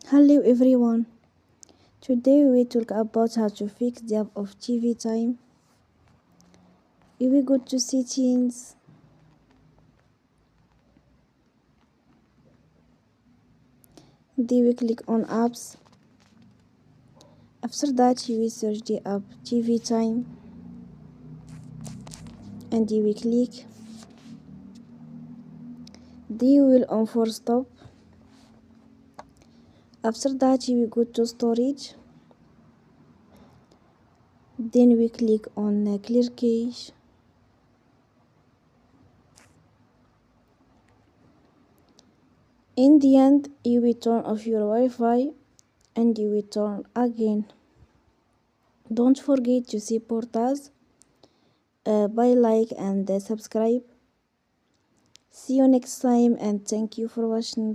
Hello everyone. Today we talk about how to fix the app of TV time. If we go to settings, then we click on apps. After that we search the app TV time and we click. Then we will on for stop. After that we go to storage. Then we click on clear cache. In the end, you will turn off your Wi-Fi and you will turn again. Don't forget to support us by like and subscribe. See you next time and thank you for watching.